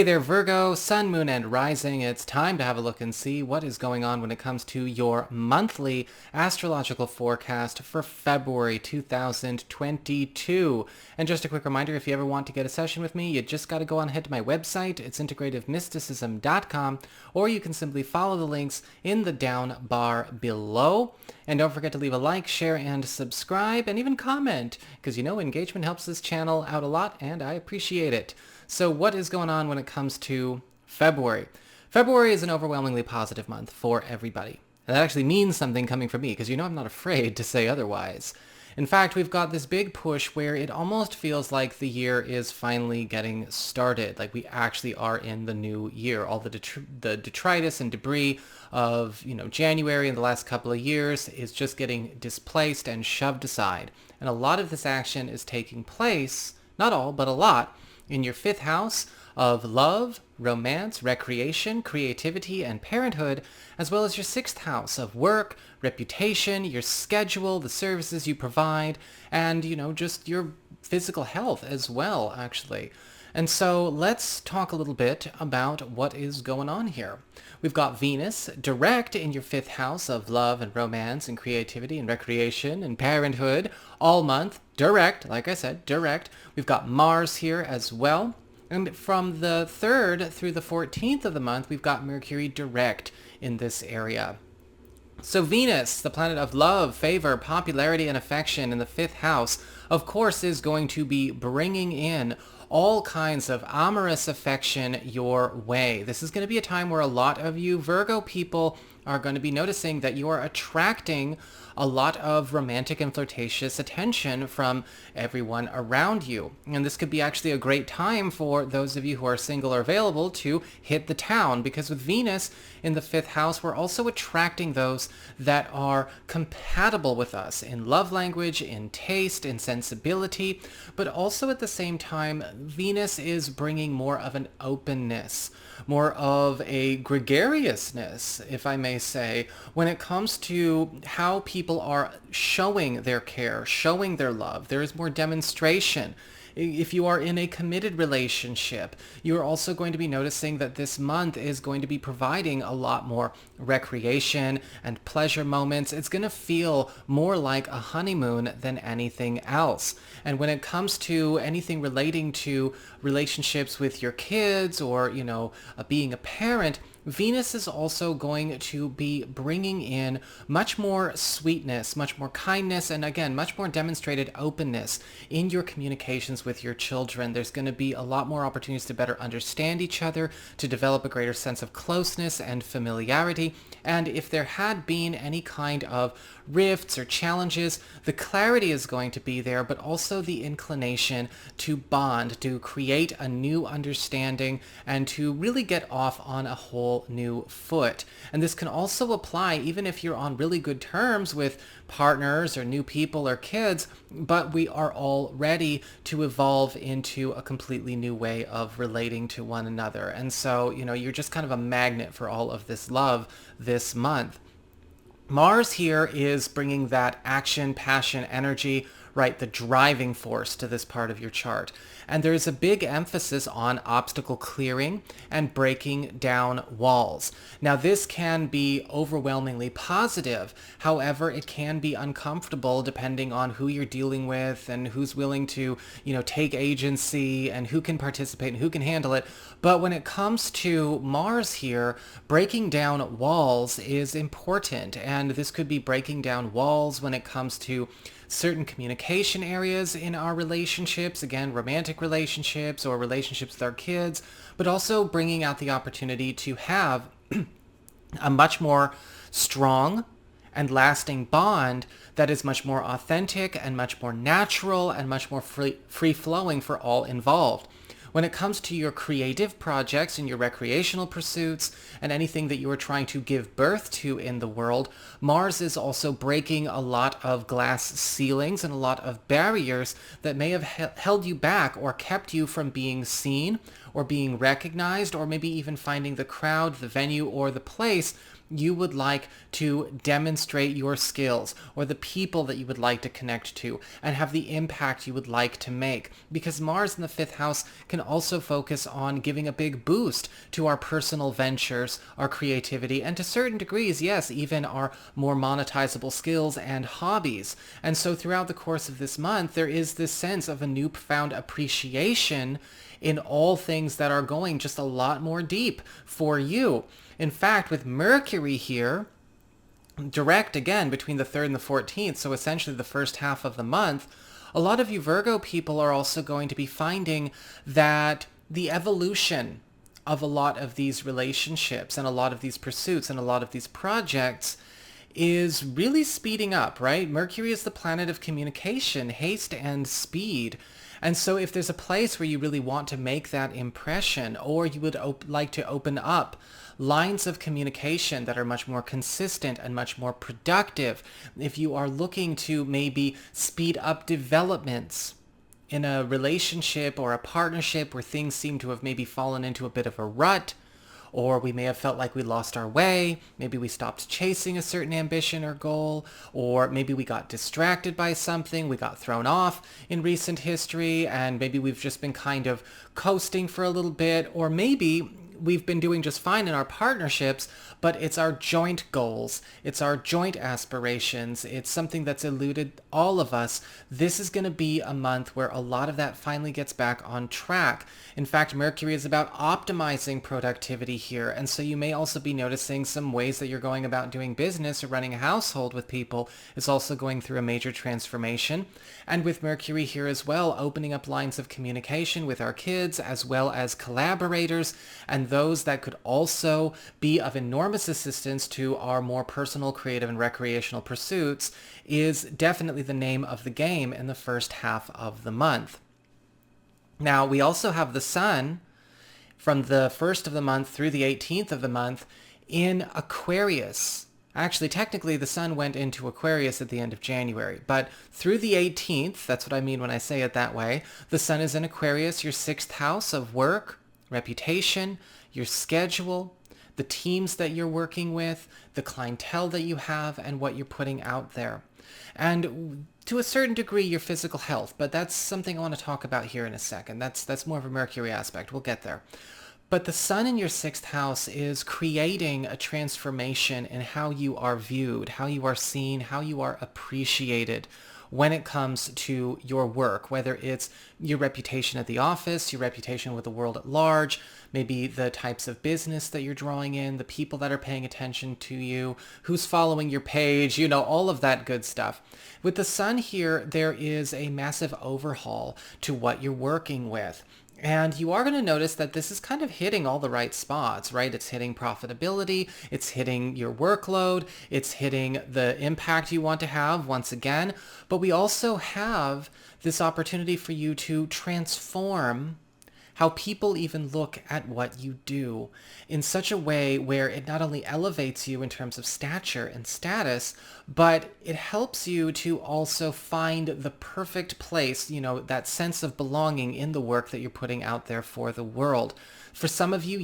Hey there, Virgo, Sun, Moon, and Rising. It's time to have a look and see what is going on when it comes to your monthly astrological forecast for February 2022. And just a quick reminder, if you ever want to get a session with me, you just got to go on ahead to my website. It's integrativemysticism.com, or you can simply follow the links in the down bar below. And don't forget to leave a like, share, and subscribe, and even comment, because you know engagement helps this channel out a lot, and I appreciate it. So what is going on when it comes to February? February is an overwhelmingly positive month for everybody. And that actually means something coming from me, because you know I'm not afraid to say otherwise. In fact, we've got this big push where it almost feels like the year is finally getting started, like we actually are in the new year. All the detritus and debris of, January and the last couple of years is just getting displaced and shoved aside. And a lot of this action is taking place, not all, but a lot, in your fifth house of love, romance, recreation, creativity, and parenthood, as well as your sixth house of work, reputation, your schedule, the services you provide, and, just your physical health as well, actually. And so let's talk a little bit about what is going on here. We've got Venus direct in your fifth house of love and romance and creativity and recreation and parenthood all month. Direct, like I said, direct. We've got Mars here as well. And from the 3rd through the 14th of the month, we've got Mercury direct in this area. So Venus, the planet of love, favor, popularity, and affection in the fifth house, of course, is going to be bringing in all kinds of amorous affection your way. This is going to be a time where a lot of you Virgo people are going to be noticing that you are attracting a lot of romantic and flirtatious attention from everyone around you. And this could be actually a great time for those of you who are single or available to hit the town, because with Venus in the fifth house, we're also attracting those that are compatible with us in love language, in taste, in sensibility, but also at the same time, Venus is bringing more of an openness, more of a gregariousness, if I may say, when it comes to how people are showing their care, showing their love. There is more demonstration. If you are in a committed relationship, you're also going to be noticing that this month is going to be providing a lot more recreation and pleasure moments. It's going to feel more like a honeymoon than anything else. And when it comes to anything relating to relationships with your kids or, being a parent, Venus is also going to be bringing in much more sweetness, much more kindness, and again, much more demonstrated openness in your communications with your children. There's going to be a lot more opportunities to better understand each other, to develop a greater sense of closeness and familiarity. And if there had been any kind of rifts or challenges, the clarity is going to be there, but also the inclination to bond, to create a new understanding, and to really get off on a whole new foot. And this can also apply even if you're on really good terms with partners or new people or kids, but we are all ready to evolve into a completely new way of relating to one another. And so, you're just kind of a magnet for all of this love this month. Mars here is bringing that action, passion, energy, right, the driving force to this part of your chart. And there's a big emphasis on obstacle clearing and breaking down walls. Now, this can be overwhelmingly positive. However, it can be uncomfortable depending on who you're dealing with and who's willing to, take agency and who can participate and who can handle it. But when it comes to Mars here, breaking down walls is important. And this could be breaking down walls when it comes to certain communication areas in our relationships, again, romantic relationships or relationships with our kids, but also bringing out the opportunity to have a much more strong and lasting bond that is much more authentic and much more natural and much more free-flowing for all involved. When it comes to your creative projects and your recreational pursuits and anything that you are trying to give birth to in the world, Mars is also breaking a lot of glass ceilings and a lot of barriers that may have held you back or kept you from being seen or being recognized, or maybe even finding the crowd, the venue, or the place you would like to demonstrate your skills, or the people that you would like to connect to and have the impact you would like to make. Because Mars in the 5th house can also focus on giving a big boost to our personal ventures, our creativity, and to certain degrees, yes, even our more monetizable skills and hobbies. And so throughout the course of this month, there is this sense of a newfound appreciation in all things that are going just a lot more deep for you. In fact, with Mercury here, direct again between the 3rd and the 14th, so essentially the first half of the month, a lot of you Virgo people are also going to be finding that the evolution of a lot of these relationships and a lot of these pursuits and a lot of these projects is really speeding up, right? Mercury is the planet of communication, haste, and speed. And so if there's a place where you really want to make that impression, or you would like to open up lines of communication that are much more consistent and much more productive, if you are looking to maybe speed up developments in a relationship or a partnership where things seem to have maybe fallen into a bit of a rut, or we may have felt like we lost our way, maybe we stopped chasing a certain ambition or goal, or maybe we got distracted by something, we got thrown off in recent history, and maybe we've just been kind of coasting for a little bit, or maybe we've been doing just fine in our partnerships, but it's our joint goals, it's our joint aspirations, it's something that's eluded all of us. This is going to be a month where a lot of that finally gets back on track. In fact, Mercury is about optimizing productivity here, and so you may also be noticing some ways that you're going about doing business or running a household with people is also going through a major transformation. And with Mercury here as well, opening up lines of communication with our kids as well as collaborators, and those that could also be of enormous assistance to our more personal, creative, and recreational pursuits is definitely the name of the game in the first half of the month. Now, we also have the Sun from the 1st of the month through the 18th of the month in Aquarius. Actually, technically, the Sun went into Aquarius at the end of January, but through the 18th, that's what I mean when I say it that way, the Sun is in Aquarius, your 6th house of work, reputation, your schedule, the teams that you're working with, the clientele that you have, and what you're putting out there. And to a certain degree, your physical health, but that's something I want to talk about here in a second. That's more of a Mercury aspect. We'll get there. But the Sun in your 6th house is creating a transformation in how you are viewed, how you are seen, how you are appreciated when it comes to your work, whether it's your reputation at the office, your reputation with the world at large, maybe the types of business that you're drawing in, the people that are paying attention to you, who's following your page, all of that good stuff. With the Sun here, there is a massive overhaul to what you're working with. And you are going to notice that this is kind of hitting all the right spots, right? It's hitting profitability, it's hitting your workload, it's hitting the impact you want to have once again. But we also have this opportunity for you to transform how people even look at what you do in such a way where it not only elevates you in terms of stature and status, but it helps you to also find the perfect place, that sense of belonging in the work that you're putting out there for the world. For some of you,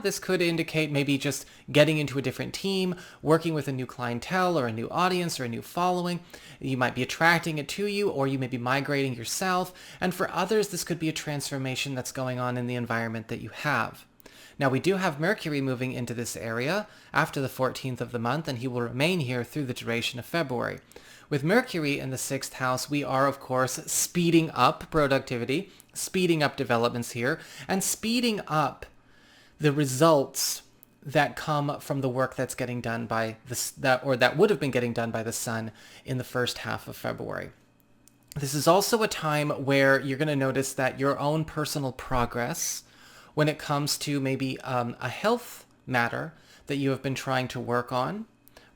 this could indicate maybe just getting into a different team, working with a new clientele or a new audience or a new following. You might be attracting it to you, or you may be migrating yourself. And for others, this could be a transformation that's going on in the environment that you have. Now, we do have Mercury moving into this area after the 14th of the month, and he will remain here through the duration of February. With Mercury in the 6th house, we are, of course, speeding up productivity, speeding up developments here, and speeding up the results that come from the work that's getting done by that would have been getting done by the Sun in the first half of February. This is also a time where you're going to notice that your own personal progress, when it comes to maybe a health matter that you have been trying to work on,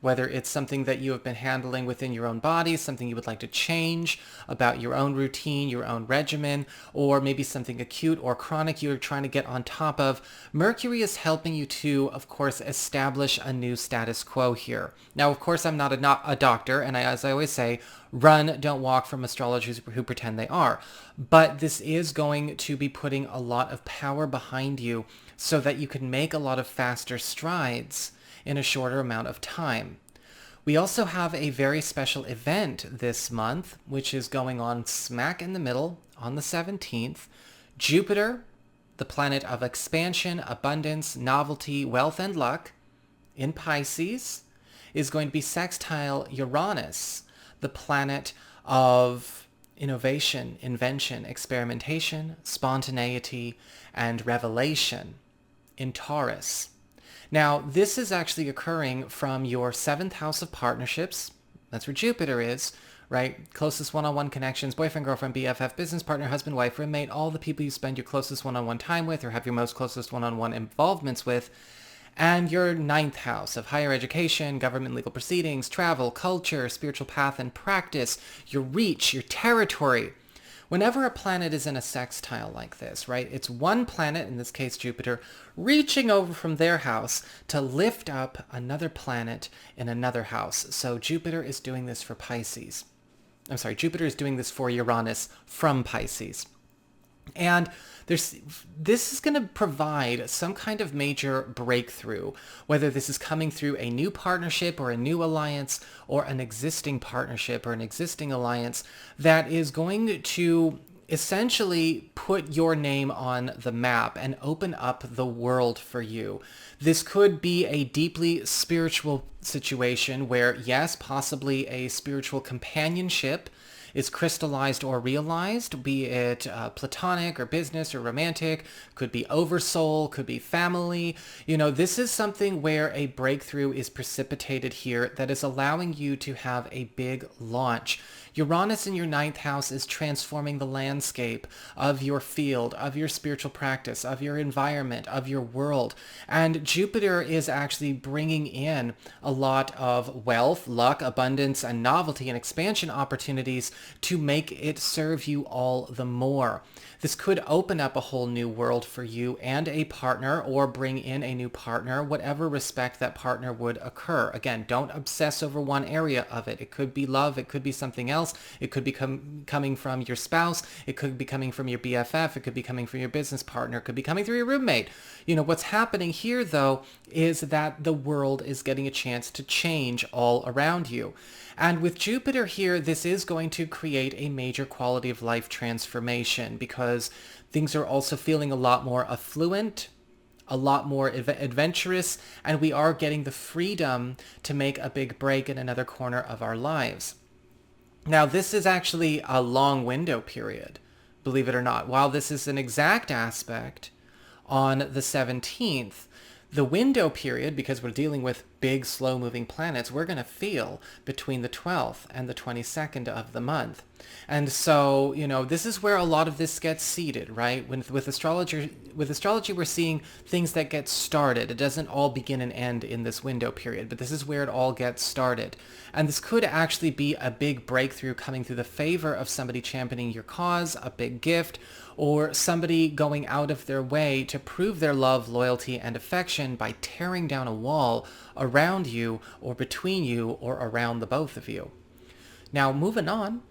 whether it's something that you have been handling within your own body, something you would like to change about your own routine, your own regimen, or maybe something acute or chronic you're trying to get on top of. Mercury is helping you to, of course, establish a new status quo here. Now, of course, I'm not a doctor, and as I always say, run, don't walk from astrologers who pretend they are. But this is going to be putting a lot of power behind you so that you can make a lot of faster strides in a shorter amount of time. We also have a very special event this month, which is going on smack in the middle on the 17th. Jupiter, the planet of expansion, abundance, novelty, wealth, and luck, in Pisces, is going to be sextile Uranus, the planet of innovation, invention, experimentation, spontaneity, and revelation, in Taurus. Now, this is actually occurring from your 7th house of partnerships. That's where Jupiter is, right? Closest one-on-one connections, boyfriend, girlfriend, BFF, business partner, husband, wife, roommate, all the people you spend your closest one-on-one time with or have your most closest one-on-one involvements with. And your 9th house of higher education, government legal proceedings, travel, culture, spiritual path and practice, your reach, your territory. Whenever a planet is in a sextile like this, right, it's one planet, in this case Jupiter, reaching over from their house to lift up another planet in another house. So Jupiter is doing this for Pisces. Jupiter is doing this for Uranus from Pisces. And this is going to provide some kind of major breakthrough, whether this is coming through a new partnership or a new alliance or an existing partnership or an existing alliance that is going to essentially put your name on the map and open up the world for you. This could be a deeply spiritual situation where, yes, possibly a spiritual companionship is crystallized or realized, be it platonic or business or romantic, could be oversoul, could be family. This is something where a breakthrough is precipitated here that is allowing you to have a big launch. Uranus in your 9th house is transforming the landscape of your field, of your spiritual practice, of your environment, of your world. And Jupiter is actually bringing in a lot of wealth, luck, abundance, and novelty and expansion opportunities to make it serve you all the more. This could open up a whole new world for you and a partner, or bring in a new partner, whatever respect that partner would occur. Again, don't obsess over one area of it. It could be love. It could be something else. It could be coming from your spouse. It could be coming from your BFF. It could be coming from your business partner. It could be coming through your roommate. What's happening here, though, is that the world is getting a chance to change all around you. And with Jupiter here, this is going to create a major quality of life transformation because things are also feeling a lot more affluent, a lot more adventurous, and we are getting the freedom to make a big break in another corner of our lives. Now, this is actually a long window period, believe it or not. While this is an exact aspect on the 17th, the window period, because we're dealing with big, slow-moving planets, we're going to feel between the 12th and the 22nd of the month. And so, this is where a lot of this gets seeded, right? With astrology, we're seeing things that get started. It doesn't all begin and end in this window period, but this is where it all gets started. And this could actually be a big breakthrough coming through the favor of somebody championing your cause, a big gift, or somebody going out of their way to prove their love, loyalty, and affection by tearing down a wall around you or between you or around the both of you. Now, moving on,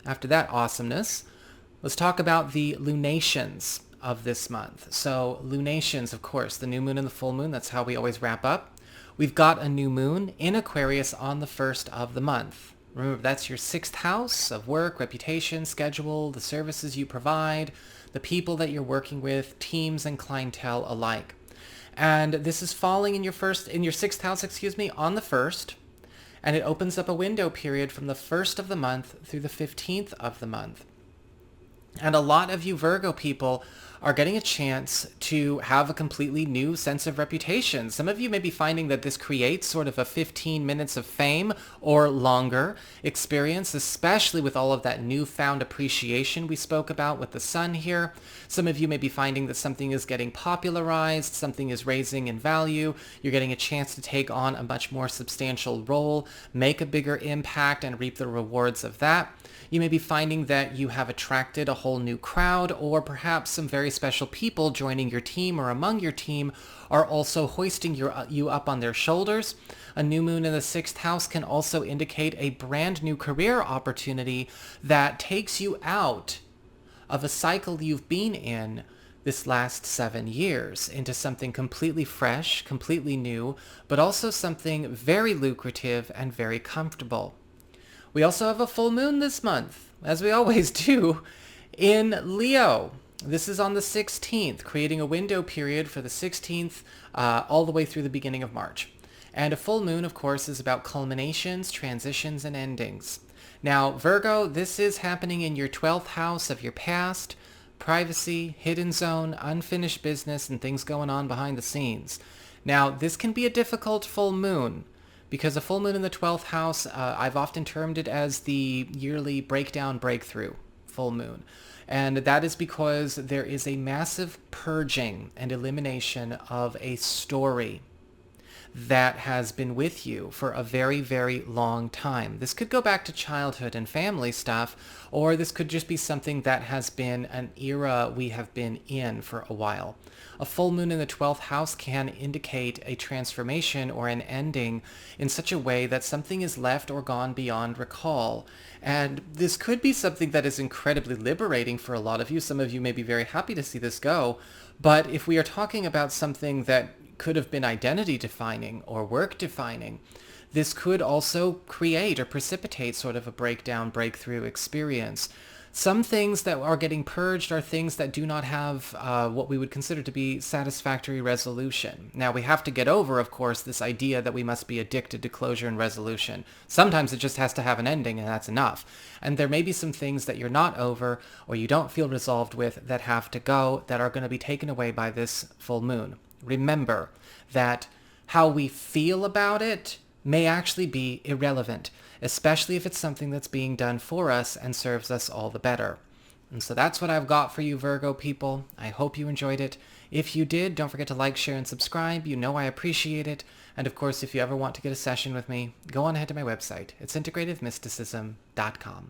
after that awesomeness, let's talk about the lunations of this month. So lunations, of course, the new moon and the full moon, that's how we always wrap up. We've got a new moon in Aquarius on the 1st of the month. Remember, that's your 6th house of work, reputation, schedule, the services you provide, the people that you're working with, teams and clientele alike. And this is falling in your 6th house, on the 1st. And it opens up a window period from the 1st of the month through the 15th of the month. And a lot of you Virgo people are getting a chance to have a completely new sense of reputation. Some of you may be finding that this creates sort of a 15 minutes of fame or longer experience, especially with all of that newfound appreciation we spoke about with the sun here. Some of you may be finding that something is getting popularized, something is raising in value. You're getting a chance to take on a much more substantial role, make a bigger impact, and reap the rewards of that. You may be finding that you have attracted a whole new crowd, or perhaps some very special people joining your team or among your team are also hoisting you up on their shoulders. A new moon in the 6th house can also indicate a brand new career opportunity that takes you out of a cycle you've been in this last 7 years into something completely fresh, completely new, but also something very lucrative and very comfortable. We also have a full moon this month, as we always do, in Leo. This is on the 16th, creating a window period for the 16th all the way through the beginning of March. And a full moon, of course, is about culminations, transitions, and endings. Now, Virgo, this is happening in your 12th house of your past, privacy, hidden zone, unfinished business, and things going on behind the scenes. Now, this can be a difficult full moon, because a full moon in the 12th house, I've often termed it as the yearly breakdown breakthrough full moon. And that is because there is a massive purging and elimination of a story that has been with you for a very, very long time. This could go back to childhood and family stuff, or this could just be something that has been an era we have been in for a while. A full moon in the 12th house can indicate a transformation or an ending in such a way that something is left or gone beyond recall. And this could be something that is incredibly liberating for a lot of you. Some of you may be very happy to see this go. But if we are talking about something that could have been identity defining or work defining, this could also create or precipitate sort of a breakdown, breakthrough experience. Some things that are getting purged are things that do not have what we would consider to be satisfactory resolution. Now, we have to get over, of course, this idea that we must be addicted to closure and resolution. Sometimes it just has to have an ending, and that's enough. And there may be some things that you're not over or you don't feel resolved with that have to go, that are going to be taken away by this full moon. Remember that how we feel about it may actually be irrelevant, especially if it's something that's being done for us and serves us all the better. And so that's what I've got for you, Virgo people. I hope you enjoyed it. If you did, don't forget to like, share, and subscribe. You know I appreciate it. And of course, if you ever want to get a session with me, go on ahead to my website. It's integrativemysticism.com.